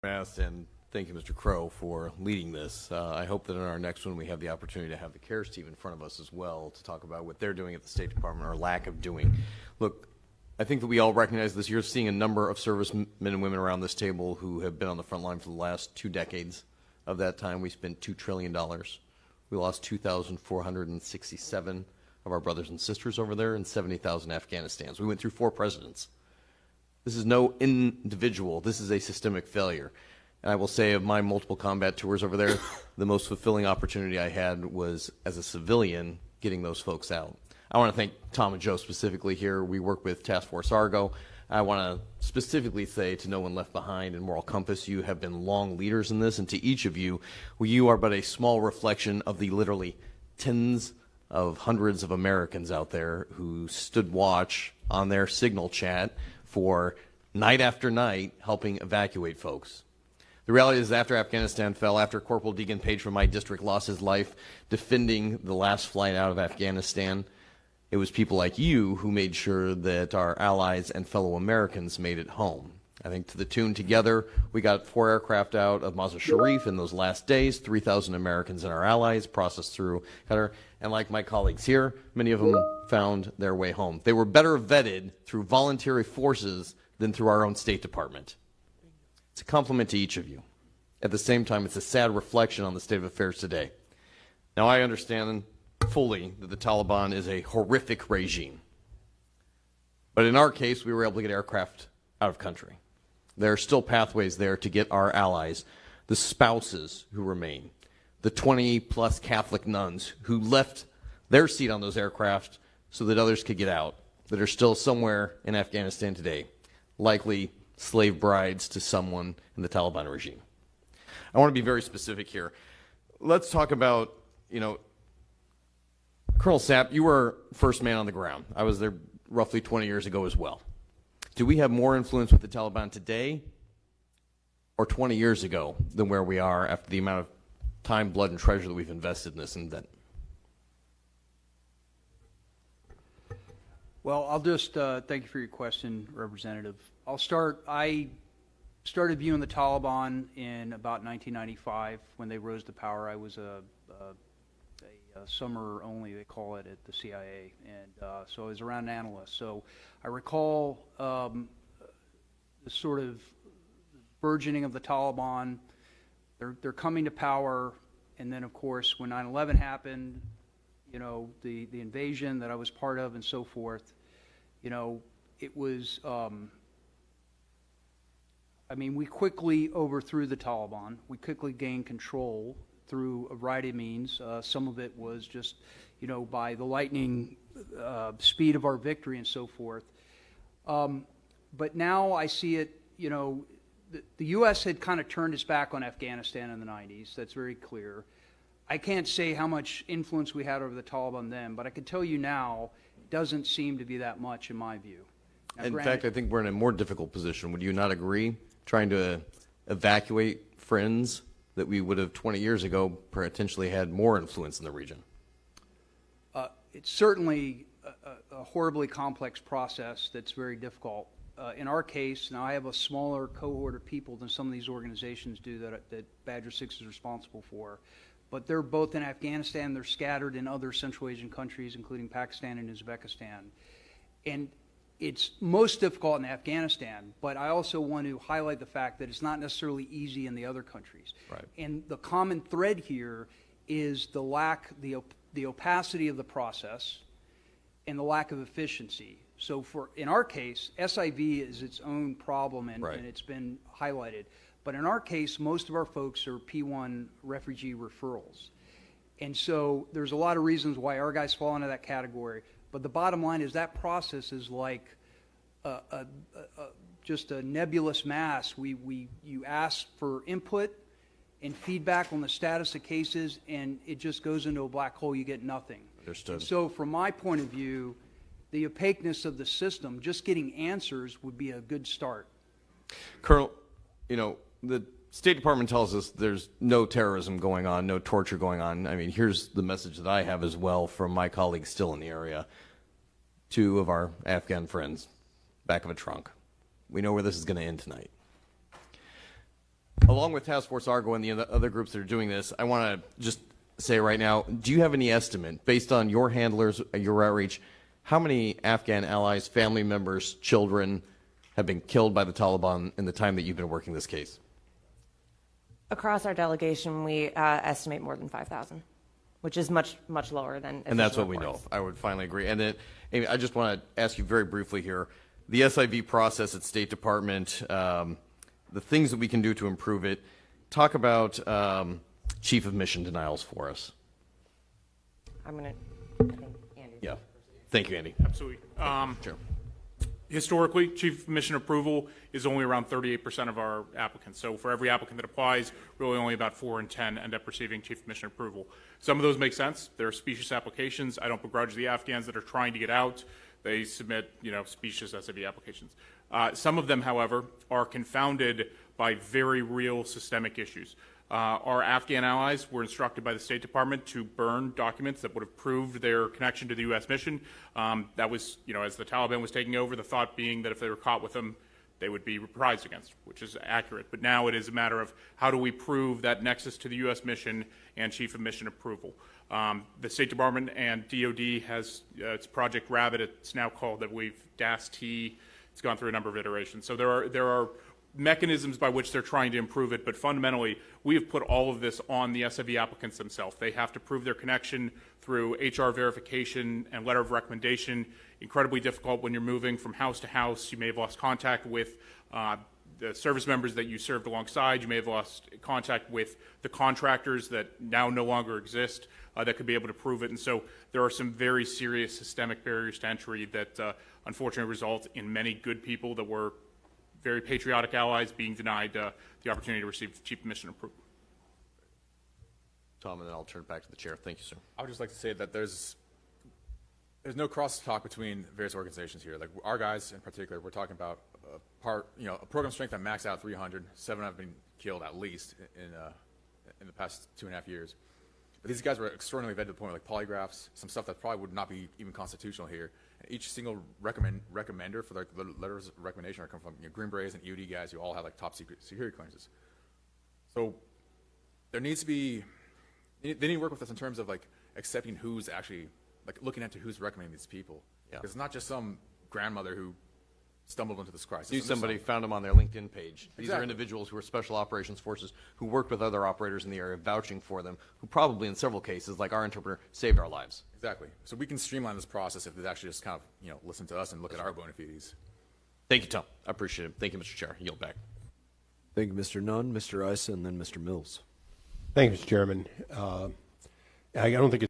And thank you, Mr. Crow, for leading this. I hope that in our next one we have the opportunity to have the CARES team in front of us as well to talk about what they're doing at the State Department or lack of doing. Look, I think that we all recognize this. You're seeing a number of servicemen and women around this table who have been on the front line for the last 2 decades. Of that time, we spent $2 trillion. We lost 2,467 of our brothers and sisters over there and 70,000 Afghanistans. We went through 4 presidents. This is no individual. This is a systemic failure. And I will say of my multiple combat tours over there, the most fulfilling opportunity I had was as a civilian getting those folks out. I want to thank Tom and Joe specifically here. We work with Task Force Argo. I want to specifically say to No One Left Behind and Moral Compass, you have been long leaders in this, and to each of you, you are but a small reflection of the literally tens of hundreds of Americans out there who stood watch on their signal chat for night after night helping evacuate folks. The reality is after Afghanistan fell, after Corporal Deegan Page from my district lost his life defending the last flight out of Afghanistan, it was people like you who made sure that our allies and fellow Americans made it home. I think to the tune together, we got 4 aircraft out of Mazar Sharif in those last days, 3,000 Americans and our allies processed through Qatar, and like my colleagues here, many of them found their way home. They were better vetted through voluntary forces than through our own State Department. It's a compliment to each of you. At the same time, it's a sad reflection on the state of affairs today. Now, I understand fully that the Taliban is a horrific regime. But in our case, we were able to get aircraft out of country. There are still pathways there to get our allies, the spouses who remain, the 20-plus Catholic nuns who left their seat on those aircraft so that others could get out, that are still somewhere in Afghanistan today, likely slave brides to someone in the Taliban regime. I want to be very specific here. Let's talk about, Colonel Sapp, you were first man on the ground. I was there roughly 20 years ago as well. Do we have more influence with the Taliban today or 20 years ago than where we are after the amount of time, blood, and treasure that we've invested in this event? Well, I'll just thank you for your question, Representative. I'll start. I started viewing the Taliban in about 1995 when they rose to power. I was a summer only, they call it, at the CIA, and so I was around an analyst. So I recall the sort of burgeoning of the Taliban. They're coming to power, and then of course when 9/11 happened, the invasion that I was part of and so forth, it was, we quickly overthrew the Taliban. We quickly gained control through a variety of means. Some of it was just, by the lightning speed of our victory and so forth. But now I see it, the U.S. had kind of turned its back on Afghanistan in the 90s. That's very clear. I can't say how much influence we had over the Taliban then, but I can tell you now, it doesn't seem to be that much in my view. Now, in fact, I think we're in a more difficult position. Would you not agree? Trying to evacuate friends that we would have 20 years ago potentially had more influence in the region. It's certainly a horribly complex process that's very difficult. In our case, now I have a smaller cohort of people than some of these organizations do that Badger 6 is responsible for. But they're both in Afghanistan, they're scattered in other Central Asian countries, including Pakistan and Uzbekistan. And it's most difficult in Afghanistan, but I also want to highlight the fact that it's not necessarily easy in the other countries. Right. And the common thread here is the opacity of the process and the lack of efficiency. So in our case, SIV is its own problem, and it's been highlighted. But in our case, most of our folks are P1 refugee referrals. And so there's a lot of reasons why our guys fall into that category. But the bottom line is that process is like just a nebulous mass. You ask for input and feedback on the status of cases, and it just goes into a black hole. You get nothing. Understood. And so from my point of view, the opaqueness of the system, just getting answers would be a good start. Colonel, the State Department tells us there's no terrorism going on, no torture going on. Here's the message that I have as well from my colleagues still in the area. 2 of our Afghan friends, back of a trunk. We know where this is going to end tonight. along with Task Force Argo and the other groups that are doing this, I want to just say right now, do you have any estimate, based on your handlers, your outreach, how many Afghan allies, family members, children have been killed by the Taliban in the time that you've been working this case? Across our delegation, we estimate more than 5,000, which is much, much lower than And that's official what we know. reports. I would finally agree. And then, Amy, I just want to ask you very briefly here, the SIV process at State Department, the things that we can do to improve it. Talk about chief of mission denials for us. I'm going to, I think, Andy. Yeah. Thank you, Andy. Absolutely. Sure. Historically, chief of mission approval is only around 38% of our applicants. So for every applicant that applies, really only about 4 in 10 end up receiving chief of mission approval. Some of those make sense. They're specious applications. I don't begrudge the Afghans that are trying to get out. They submit, specious SIV applications. Some of them, however, are confounded by very real systemic issues. Our Afghan allies were instructed by the State Department to burn documents that would have proved their connection to the U.S. mission. That was, as the Taliban was taking over, the thought being that if they were caught with them, they would be reprised against, which is accurate. But now it is a matter of how do we prove that nexus to the U.S. mission and chief of mission approval. The State Department and DOD has it's Project Rabbit. It's now called that we've DAS-T. It's gone through a number of iterations. So there are mechanisms by which they're trying to improve it, but fundamentally, we have put all of this on the SIV applicants themselves. They have to prove their connection through HR verification and letter of recommendation. Incredibly difficult when you're moving from house to house. You may have lost contact with the service members that you served alongside. You may have lost contact with the contractors that now no longer exist that could be able to prove it. And so there are some very serious systemic barriers to entry that unfortunately result in many good people that were very patriotic allies being denied the opportunity to receive chief of mission approval. Tom, and then I'll turn it back to the chair. Thank you, sir. I would just like to say that there's no crosstalk between various organizations here. Like our guys in particular, we're talking about a program strength that maxed out 300. 7 have been killed at least in the past 2.5 years. But these guys were extraordinarily vetted to the point like polygraphs, some stuff that probably would not be even constitutional here. And each single recommender for the letters of recommendation are come from Green Berets and EOD guys who all have like top secret security clearances. So there needs to be, they need to work with us in terms of like accepting who's actually, like looking into who's recommending these people. Yeah. It's not just some grandmother who stumbled into this crisis. Knew somebody, found them on their LinkedIn page. These are Exactly. individuals who are special operations forces who worked with other operators in the area, vouching for them, who probably in several cases, like our interpreter, saved our lives. Exactly. So we can streamline this process if they actually just kind of, listen to us and look at our bona fides. Thank you, Tom. I appreciate it. Thank you, Mr. Chair. Yield back. Thank you, Mr. Nunn, Mr. Issa, and then Mr. Mills. Thank you, Mr. Chairman. I don't think it's